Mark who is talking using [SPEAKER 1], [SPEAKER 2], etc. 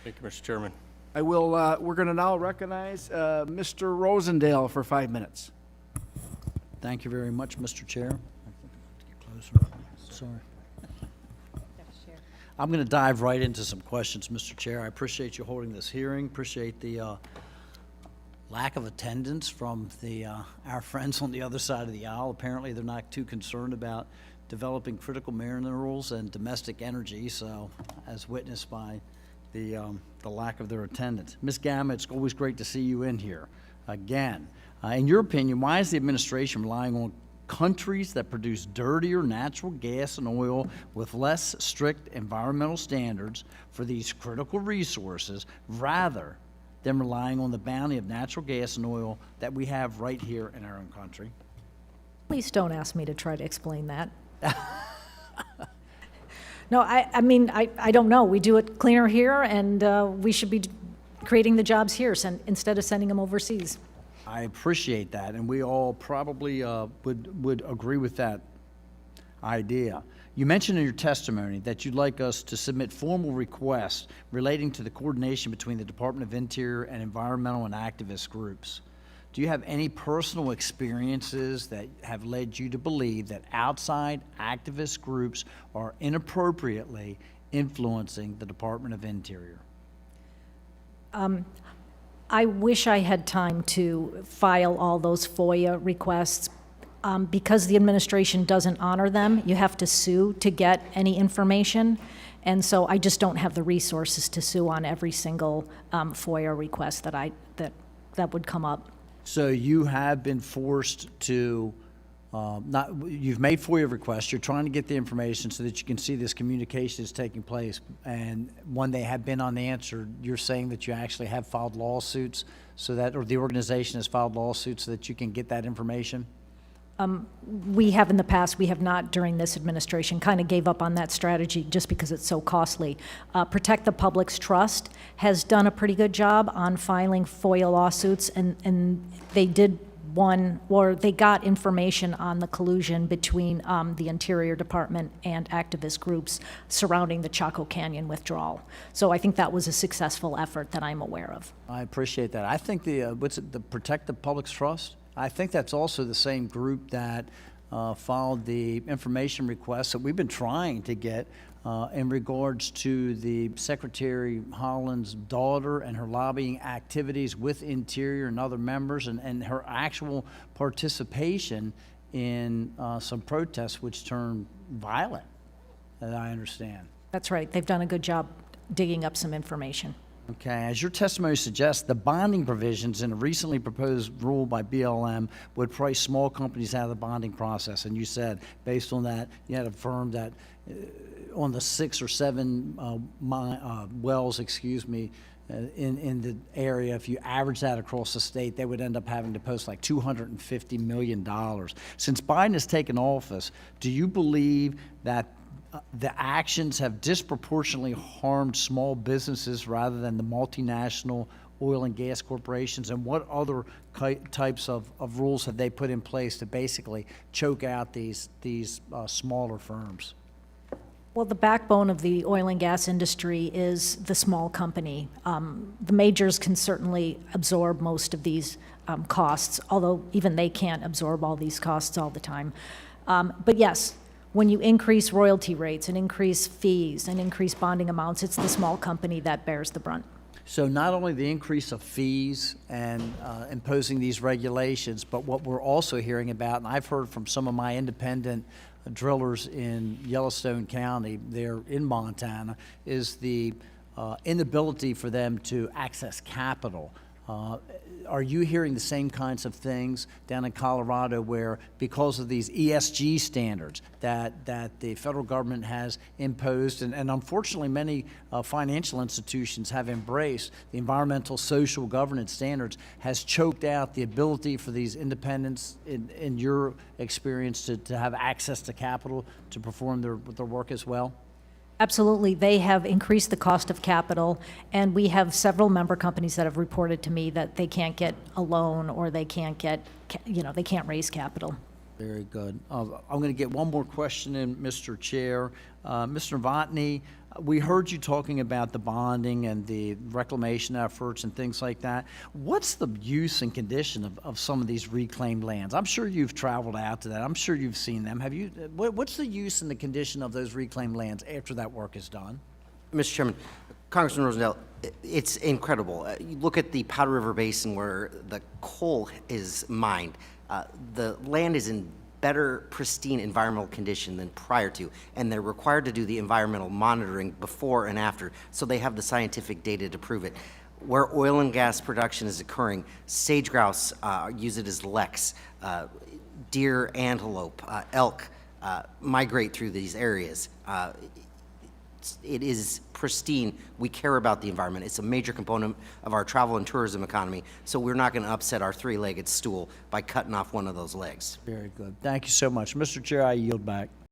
[SPEAKER 1] Thank you, Mr. Chairman.
[SPEAKER 2] I will, we're going to now recognize Mr. Rosendale for 5 minutes.
[SPEAKER 3] Thank you very much, Mr. Chair. Get closer. Sorry. I'm going to dive right into some questions, Mr. Chair. I appreciate you holding this hearing. Appreciate the lack of attendance from our friends on the other side of the aisle. Apparently, they're not too concerned about developing critical minerals and domestic energy, so as witnessed by the lack of their attendance. Ms. Gamma, it's always great to see you in here again. In your opinion, why is the administration relying on countries that produce dirtier natural gas and oil with less strict environmental standards for these critical resources rather than relying on the bounty of natural gas and oil that we have right here in our own country?
[SPEAKER 4] Please don't ask me to try to explain that. No, I mean, I don't know. We do it cleaner here, and we should be creating the jobs here instead of sending them overseas.
[SPEAKER 3] I appreciate that, and we all probably would agree with that idea. You mentioned in your testimony that you'd like us to submit formal requests relating to the coordination between the Department of Interior and environmental and activist groups. Do you have any personal experiences that have led you to believe that outside activist groups are inappropriately influencing the Department of Interior?
[SPEAKER 4] I wish I had time to file all those FOIA requests. Because the administration doesn't honor them, you have to sue to get any information. And so I just don't have the resources to sue on every single FOIA request that would come up.
[SPEAKER 3] So you have been forced to, you've made FOIA requests, you're trying to get the information so that you can see this communication is taking place, and when they have been unanswered, you're saying that you actually have filed lawsuits so that, or the organization has filed lawsuits so that you can get that information?
[SPEAKER 4] We have in the past, we have not during this administration, kind of gave up on that strategy just because it's so costly. Protect the Public's Trust has done a pretty good job on filing FOIA lawsuits, and they did one, or they got information on the collusion between the Interior Department and activist groups surrounding the Chaco Canyon withdrawal. So I think that was a successful effort that I'm aware of.
[SPEAKER 3] I appreciate that. I think the Protect the Public's Trust? I think that's also the same group that filed the information requests that we've been trying to get in regards to the Secretary Holland's daughter and her lobbying activities with Interior and other members, and her actual participation in some protests which turned violent, as I understand.
[SPEAKER 4] That's right. They've done a good job digging up some information.
[SPEAKER 3] Okay, as your testimony suggests, the bonding provisions in a recently proposed rule by BLM would price small companies out of the bonding process. And you said, based on that, you had affirmed that on the 6 or 7 wells, in the area, if you average that across the state, they would end up having to post like $250 million. Since Biden has taken office, do you believe that the actions have disproportionately harmed small businesses rather than the multinational oil and gas corporations? And what other types of rules have they put in place to basically choke out these smaller firms?
[SPEAKER 4] Well, the backbone of the oil and gas industry is the small company. The majors can certainly absorb most of these costs, although even they can't absorb all these costs all the time. But yes, when you increase royalty rates and increase fees and increase bonding amounts, it's the small company that bears the brunt.
[SPEAKER 3] So not only the increase of fees and imposing these regulations, but what we're also hearing about, and I've heard from some of my independent drillers in Yellowstone County, there in Montana, is the inability for them to access capital. Are you hearing the same kinds of things down in Colorado where, because of these ESG standards that the federal government has imposed, and unfortunately many financial institutions have embraced, the environmental social governance standards has choked out the ability for these independents, in your experience, to have access to capital to perform their work as well?
[SPEAKER 4] Absolutely. They have increased the cost of capital, and we have several member companies that have reported to me that they can't get a loan, or they can't get, they can't raise capital.
[SPEAKER 3] Very good. I'm going to get one more question in, Mr. Chair. Mr. Novotny, We heard you talking about the bonding and the reclamation efforts and things like that. What's the use and condition of some of these reclaimed lands? I'm sure you've traveled out to that. I'm sure you've seen them. Have you? What's the use and the condition of those reclaimed lands after that work is done?
[SPEAKER 1] Mr. Chairman, Congressman Rosendale, it's incredible. You look at the Powder River Basin where the coal is mined. The land is in better pristine environmental condition than prior to, and they're required to do the environmental monitoring before and after, so they have the scientific data to prove it. Where oil and gas production is occurring, sage grouse use it as leks. Deer, antelope, elk migrate through these areas. It is pristine. We care about the environment. It's a major component of our travel and tourism economy, so we're not going to upset our three-legged stool by cutting off one of those legs.
[SPEAKER 3] Very good. Thank you so much. Mr. Chair, I yield back.